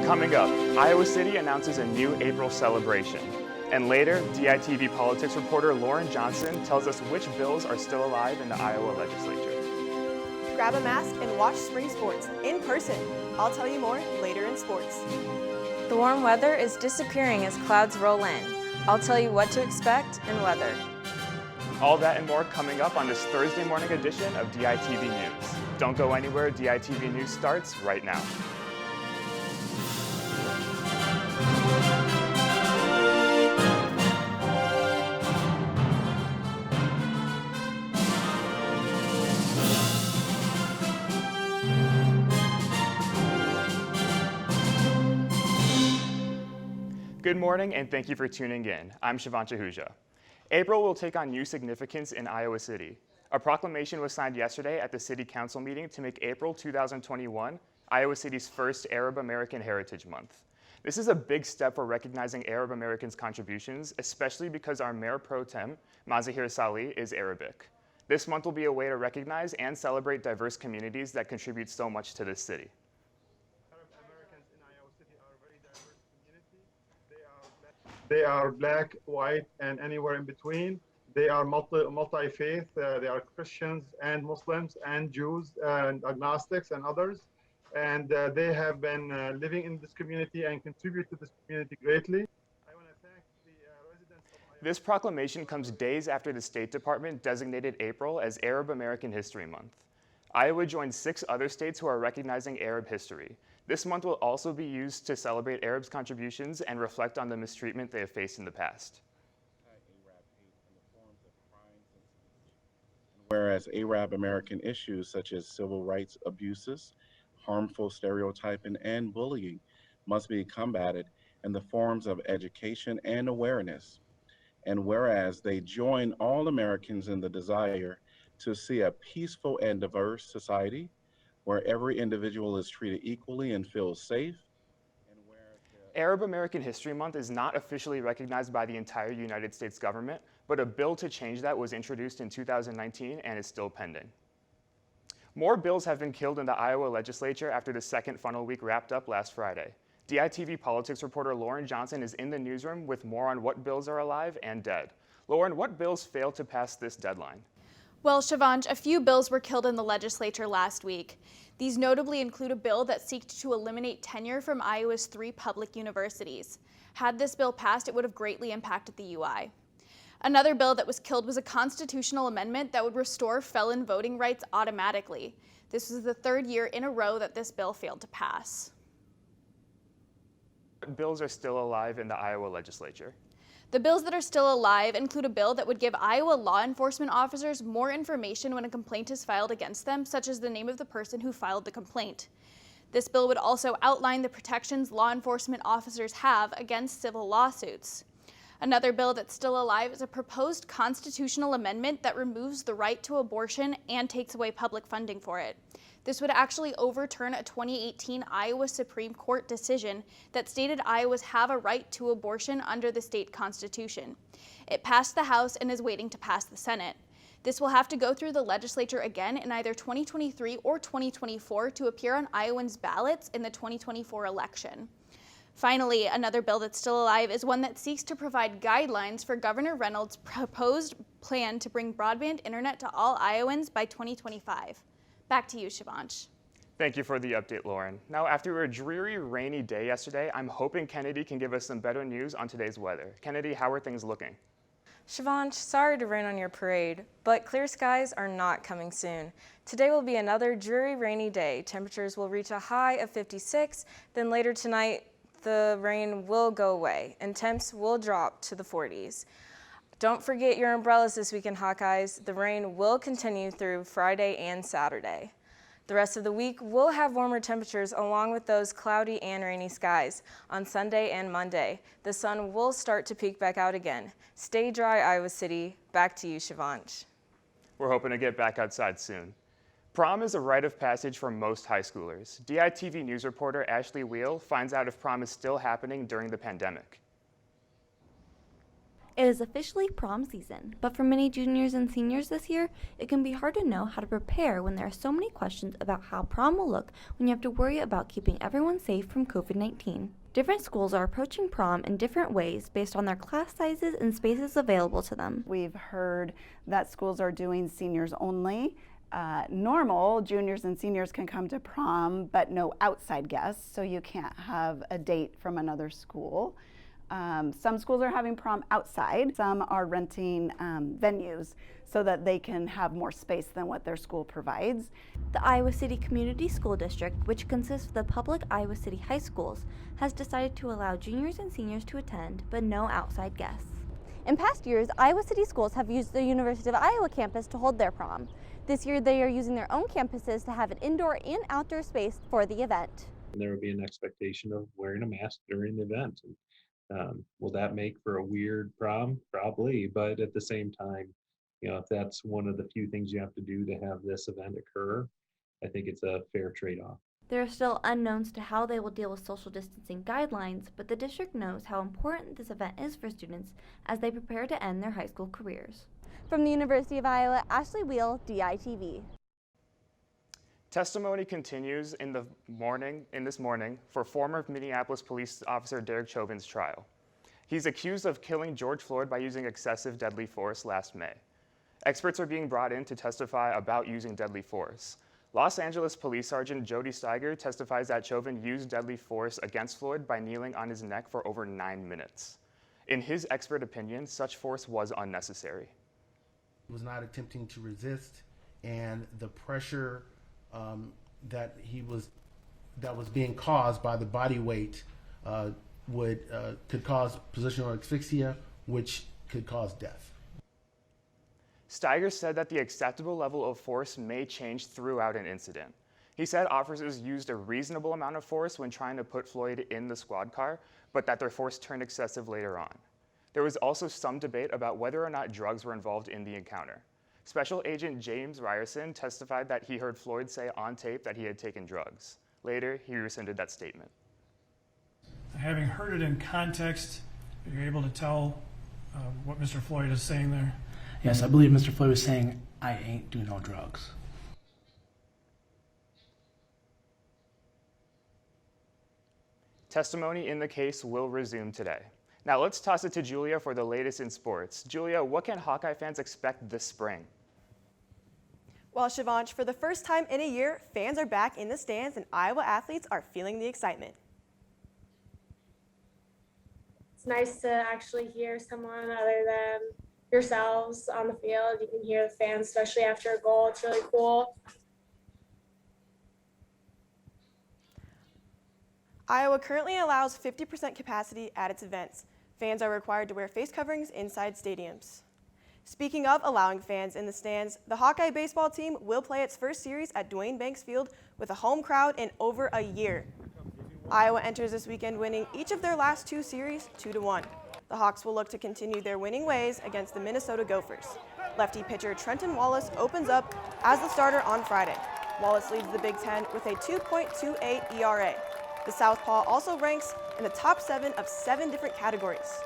Coming up, Iowa City announces a new April celebration. And later, DITV politics reporter Lauren Johnson tells us which bills are still alive in the Iowa legislature. Grab a mask and watch spring sports in person. I'll tell you more later in sports. The warm weather is disappearing as clouds roll in. I'll tell you what to expect in weather. All that and more coming up on this Thursday morning edition of DITV News. Don't go anywhere, DITV News starts right now. Good morning and thank you for tuning in. I'm Shivansh Ahuja. April will take on new significance in Iowa City. A proclamation was signed yesterday at the City Council meeting to make April 2021 Iowa City's first Arab American Heritage Month. This is a big step for recognizing Arab Americans' contributions, especially because our Mayor Pro Tem, Mazahir Salih, is Arabic. This month will be a way to recognize and celebrate diverse communities that contribute so much to this city. They are black, white, and anywhere in between. They are multi-faith. They are Christians and Muslims and Jews and agnostics and others. And they have been living in this community and contribute to this community greatly. I want to thank the residents of Iowa. This proclamation comes days after the State Department designated April as Arab American History Month. Iowa joined 6 other states who are recognizing Arab history. This month will also be used to celebrate Arabs' contributions and reflect on the mistreatment they have faced in the past. Whereas Arab American issues such as civil rights abuses, harmful stereotyping, and bullying must be combated in the forms of education and awareness. And whereas they join all Americans in the desire to see a peaceful and diverse society where every individual is treated equally and feels safe. Arab American History Month is not officially recognized by the entire United States government, but a bill to change that was introduced in 2019 and is still pending. More bills have been killed in the Iowa legislature after the second funnel week wrapped up last Friday. DITV politics reporter Lauren Johnson is in the newsroom with more on what bills are alive and dead. Lauren, what bills failed to pass this deadline? Well, Shivansh, a few bills were killed in the legislature last week. These notably include a bill that seeked to eliminate tenure from Iowa's 3 public universities. Had this bill passed, it would have greatly impacted the UI. Another bill that was killed was a constitutional amendment that would restore felon voting rights automatically. This was the 3rd year in a row that this bill failed to pass. What bills are still alive in the Iowa legislature? The bills that are still alive include a bill that would give Iowa law enforcement officers more information when a complaint is filed against them, such as the name of the person who filed the complaint. This bill would also outline the protections law enforcement officers have against civil lawsuits. Another bill that's still alive is a proposed constitutional amendment that removes the right to abortion and takes away public funding for it. This would actually overturn a 2018 Iowa Supreme Court decision that stated Iowans have a right to abortion under the state constitution. It passed the House and is waiting to pass the Senate. This will have to go through the legislature again in either 2023 or 2024 to appear on Iowans' ballots in the 2024 election. Finally, another bill that's still alive is one that seeks to provide guidelines for Governor Reynolds' proposed plan to bring broadband internet to all Iowans by 2025. Back to you, Shivansh. Thank you for the update, Lauren. Now, after a dreary, rainy day yesterday, I'm hoping Kennedy can give us some better news on today's weather. Kennedy, how are things looking? Shivansh, sorry to rain on your parade, but clear skies are not coming soon. Today will be another dreary, rainy day. Temperatures will reach a high of 56, then later tonight, the rain will go away and temps will drop to the 40s. Don't forget your umbrellas this weekend, Hawkeyes. The rain will continue through Friday and Saturday. The rest of the week will have warmer temperatures along with those cloudy and rainy skies. On Sunday and Monday, the sun will start to peek back out again. Stay dry, Iowa City. Back to you, Shivansh. We're hoping to get back outside soon. Prom is a rite of passage for most high schoolers. DITV News reporter Ashley Wheel finds out if prom is still happening during the pandemic. It is officially prom season, but for many juniors and seniors this year, it can be hard to know how to prepare when there are so many questions about how prom will look when you have to worry about keeping everyone safe from COVID-19. Different schools are approaching prom in different ways based on their class sizes and spaces available to them. We've heard that schools are doing seniors only. Normal juniors and seniors can come to prom, but no outside guests, so you can't have a date from another school. Some schools are having prom outside. Some are renting venues so that they can have more space than what their school provides. The Iowa City Community School District, which consists of the public Iowa City high schools, has decided to allow juniors and seniors to attend, but no outside guests. In past years, Iowa City schools have used the University of Iowa campus to hold their prom. This year, they are using their own campuses to have an indoor and outdoor space for the event. There will be an expectation of wearing a mask during the event. Will that make for a weird prom? Probably, but at the same time, if that's one of the few things you have to do to have this event occur, I think it's a fair trade-off. There are still unknowns to how they will deal with social distancing guidelines, but the district knows how important this event is for students as they prepare to end their high school careers. From the University of Iowa, Ashley Wheel, DITV. Testimony continues in this morning for former Minneapolis police officer Derek Chauvin's trial. He's accused of killing George Floyd by using excessive deadly force last May. Experts are being brought in to testify about using deadly force. Los Angeles Police Sergeant Jody Steiger testifies that Chauvin used deadly force against Floyd by kneeling on his neck for over 9 minutes. In his expert opinion, such force was unnecessary. He was not attempting to resist, and the pressure that was being caused by the body weight could cause positional asphyxia, which could cause death. Steiger said that the acceptable level of force may change throughout an incident. He said officers used a reasonable amount of force when trying to put Floyd in the squad car, but that their force turned excessive later on. There was also some debate about whether or not drugs were involved in the encounter. Special Agent James Ryerson testified that he heard Floyd say on tape that he had taken drugs. Later, he rescinded that statement. Having heard it in context, you're able to tell what Mr. Floyd is saying there? Yes, I believe Mr. Floyd was saying, "I ain't doing no drugs." Testimony in the case will resume today. Now let's toss it to Julia for the latest in sports. Julia, what can Hawkeye fans expect this spring? Well, Shivansh, for the first time in a year, fans are back in the stands and Iowa athletes are feeling the excitement. It's nice to actually hear someone other than yourselves on the field. You can hear the fans, especially after a goal. It's really cool. Iowa currently allows 50% capacity at its events. Fans are required to wear face coverings inside stadiums. Speaking of allowing fans in the stands, the Hawkeye baseball team will play its first series at Duane Banks Field with a home crowd in over a year. Iowa enters this weekend winning each of their last 2 series 2-1. The Hawks will look to continue their winning ways against the Minnesota Gophers. Lefty pitcher Trenton Wallace opens up as the starter on Friday. Wallace leads the Big Ten with a 2.28 ERA. The Southpaw also ranks in the top 7 of 7 different categories.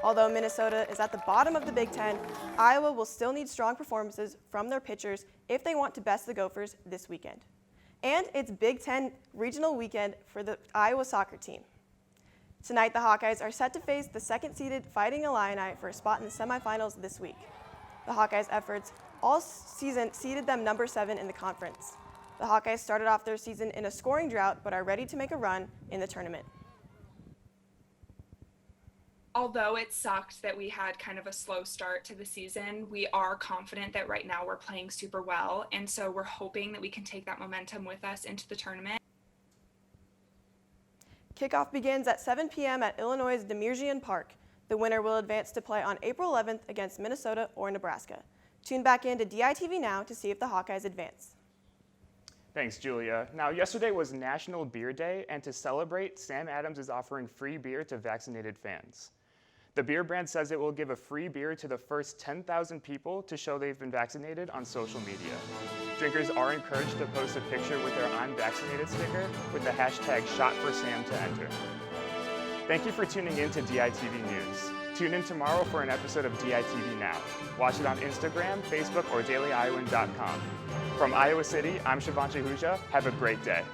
Although Minnesota is at the bottom of the Big Ten, Iowa will still need strong performances from their pitchers if they want to best the Gophers this weekend. And it's Big Ten regional weekend for the Iowa soccer team. Tonight, the Hawkeyes are set to face the second-seeded Fighting Illini for a spot in the semifinals this week. The Hawkeyes' efforts all season seeded them number 7 in the conference. The Hawkeyes started off their season in a scoring drought, but are ready to make a run in the tournament. Although it sucked that we had kind of a slow start to the season, we are confident that right now we're playing super well, and so we're hoping that we can take that momentum with us into the tournament. Kickoff begins at 7 p.m. at Illinois' Demirjian Park. The winner will advance to play on April 11th against Minnesota or Nebraska. Tune back in to DITV now to see if the Hawkeyes advance. Thanks, Julia. Now, yesterday was National Beer Day, and to celebrate, Sam Adams is offering free beer to vaccinated fans. The beer brand says it will give a free beer to the first 10,000 people to show they've been vaccinated on social media. Drinkers are encouraged to post a picture with their I'm vaccinated sticker with the hashtag #ShotForSam to enter. Thank you for tuning in to DITV News. Tune in tomorrow for an episode of DITV Now. Watch it on Instagram, Facebook, or dailyiowan.com. From Iowa City, I'm Shivanshi Huja. Have a great day.